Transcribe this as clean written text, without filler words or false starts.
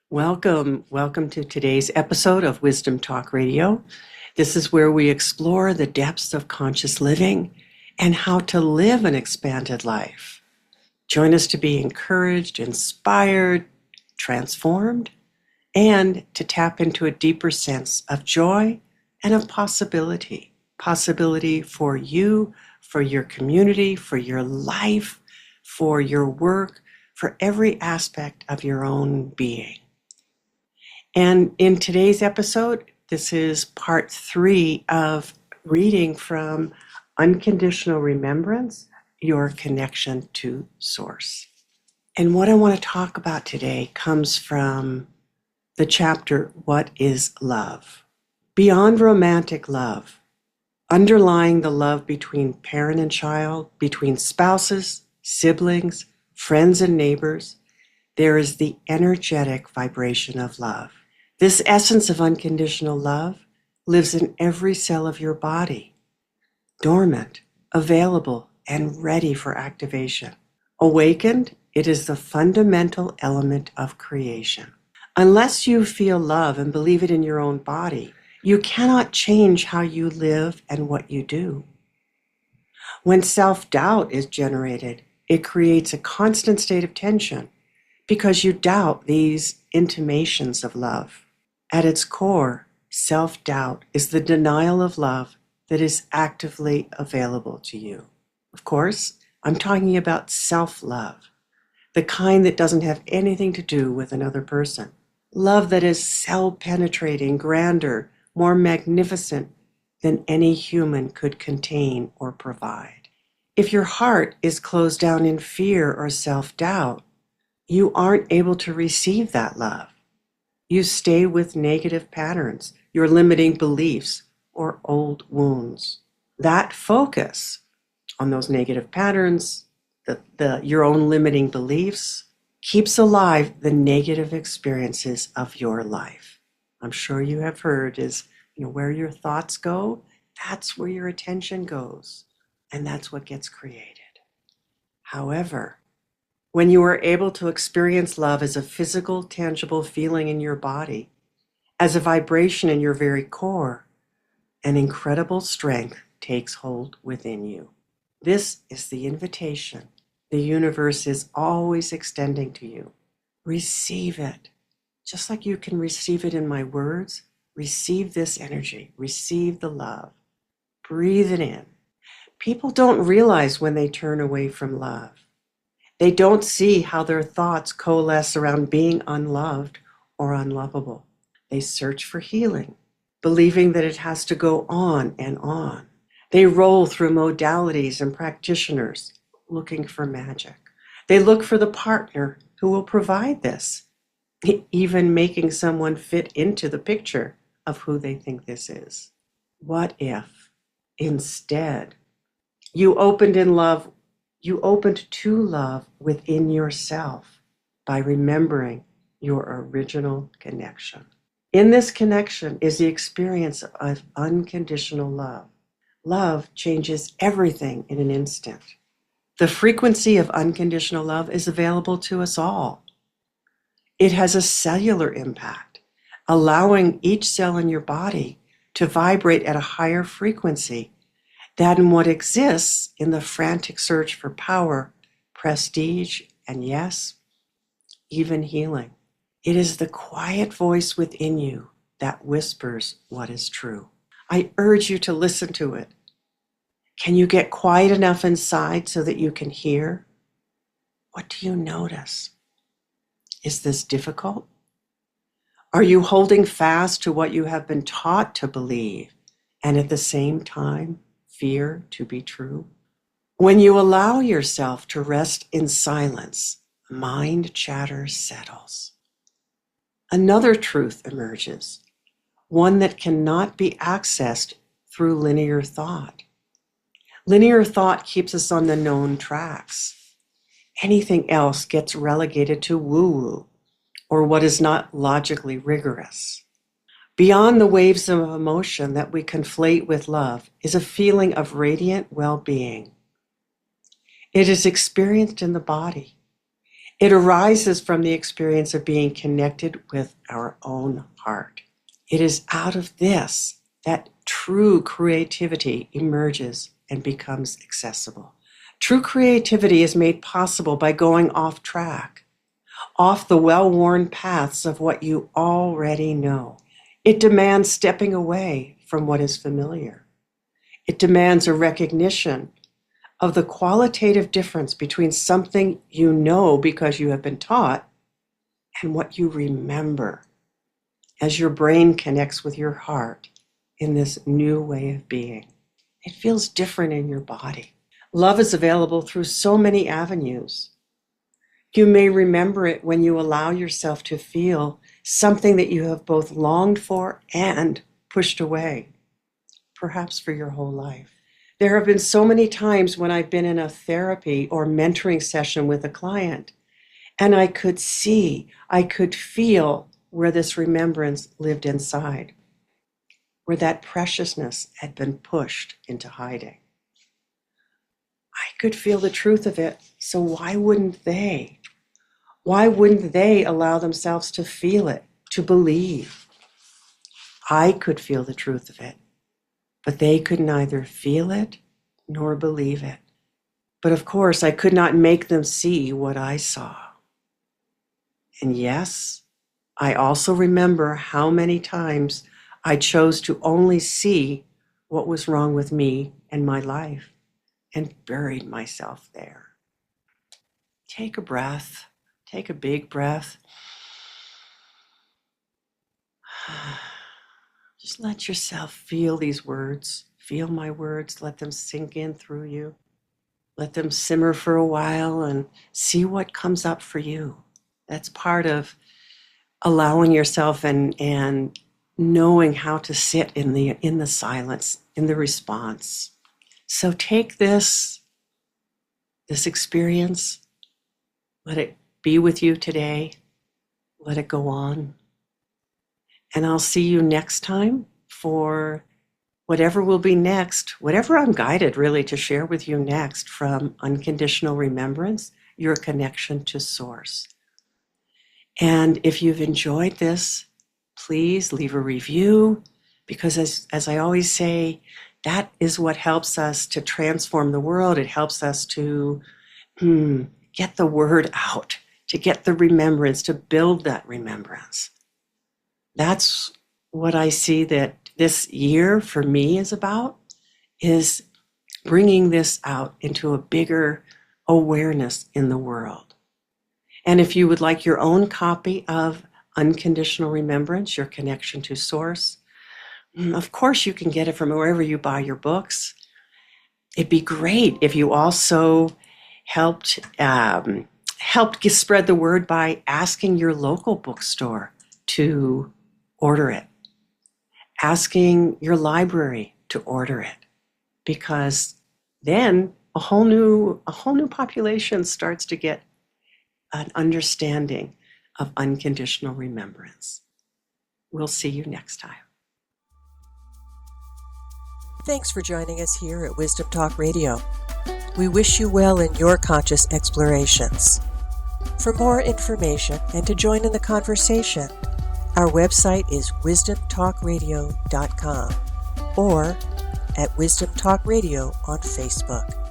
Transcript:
Welcome to today's episode of Wisdom Talk Radio. This is where we explore the depths of conscious living and how to live an expanded life. Join us to be encouraged, inspired, transformed, and to tap into a deeper sense of joy and of possibility. Possibility for you, for your community, for your life, for your work, for every aspect of your own being. And in today's episode, this is part 3 of reading from Unconditional Remembrance, Your Connection to Source. And what I want to talk about today comes from the chapter, What is Love? Beyond romantic love, underlying the love between parent and child, between spouses, siblings, friends and neighbors, there is the energetic vibration of love. This essence of unconditional love lives in every cell of your body, dormant, available, and ready for activation. Awakened, it is the fundamental element of creation. Unless you feel love and believe it in your own body, you cannot change how you live and what you do. When self-doubt is generated, it creates a constant state of tension because you doubt these intimations of love. At its core, self-doubt is the denial of love that is actively available to you. Of course, I'm talking about self-love, the kind that doesn't have anything to do with another person. Love that is cell-penetrating, grander, more magnificent than any human could contain or provide. If your heart is closed down in fear or self-doubt, you aren't able to receive that love. You stay with negative patterns, your limiting beliefs, or old wounds. That focus on those negative patterns, your own limiting beliefs, keeps alive the negative experiences of your life. I'm sure you have heard is, where your thoughts go, that's where your attention goes, and that's what gets created. However, when you are able to experience love as a physical, tangible feeling in your body, as a vibration in your very core, an incredible strength takes hold within you. This is the invitation the universe is always extending to you. Receive it. Just like you can receive it in my words, receive this energy, receive the love. Breathe it in. People don't realize when they turn away from love. They don't see how their thoughts coalesce around being unloved or unlovable. They search for healing, believing that it has to go on and on. They roll through modalities and practitioners looking for magic. They look for the partner who will provide this, even making someone fit into the picture of who they think this is. What if, instead, you opened to love within yourself by remembering your original connection? In this connection is the experience of unconditional love. Love changes everything in an instant. The frequency of unconditional love is available to us all. It has a cellular impact, allowing each cell in your body to vibrate at a higher frequency than what exists in the frantic search for power, prestige, and yes, even healing. It is the quiet voice within you that whispers what is true. I urge you to listen to it. Can you get quiet enough inside so that you can hear? What do you notice? Is this difficult? Are you holding fast to what you have been taught to believe and at the same time fear to be true? When you allow yourself to rest in silence, mind chatter settles. Another truth emerges, one that cannot be accessed through linear thought. Linear thought keeps us on the known tracks. Anything else gets relegated to woo-woo, or what is not logically rigorous. Beyond the waves of emotion that we conflate with love is a feeling of radiant well-being. It is experienced in the body, It arises from the experience of being connected with our own heart. It is out of this that true creativity emerges and becomes accessible. True creativity is made possible by going off track, off the well-worn paths of what you already know. It demands stepping away from what is familiar. It demands a recognition of the qualitative difference between something you know because you have been taught and what you remember as your brain connects with your heart in this new way of being. It feels different in your body. Love is available through so many avenues. You may remember it when you allow yourself to feel something that you have both longed for and pushed away, perhaps for your whole life. There have been so many times when I've been in a therapy or mentoring session with a client, and I could see, I could feel where this remembrance lived inside, where that preciousness had been pushed into hiding. I could feel the truth of it, so why wouldn't they? Why wouldn't they allow themselves to feel it, to believe? I could feel the truth of it, but they could neither feel it nor believe it. But of course, I could not make them see what I saw. And yes, I also remember how many times I chose to only see what was wrong with me and my life and buried myself there. Take a breath. Take a big breath. Just let yourself feel these words. Feel my words. Let them sink in through you. Let them simmer for a while and see what comes up for you. That's part of allowing yourself and knowing how to sit in the silence, in the response. So take this experience, let it be with you today, let it go on. And I'll see you next time for whatever will be next, whatever I'm guided really to share with you next from Unconditional Remembrance, your connection to Source. And if you've enjoyed this, please leave a review, because as I always say, that is what helps us to transform the world. It helps us to get the word out, to get the remembrance, to build that remembrance. That's what I see that this year for me is about, is bringing this out into a bigger awareness in the world. And if you would like your own copy of Unconditional Remembrance, your connection to Source, of course you can get it from wherever you buy your books. It'd be great if you also helped spread the word by asking your local bookstore to order it, asking your library to order it, because then a whole new population starts to get an understanding of unconditional remembrance. We'll see you next time. Thanks for joining us here at Wisdom Talk Radio. We wish you well in your conscious explorations. For more information and to join in the conversation, our website is wisdomtalkradio.com or at Wisdom Talk Radio on Facebook.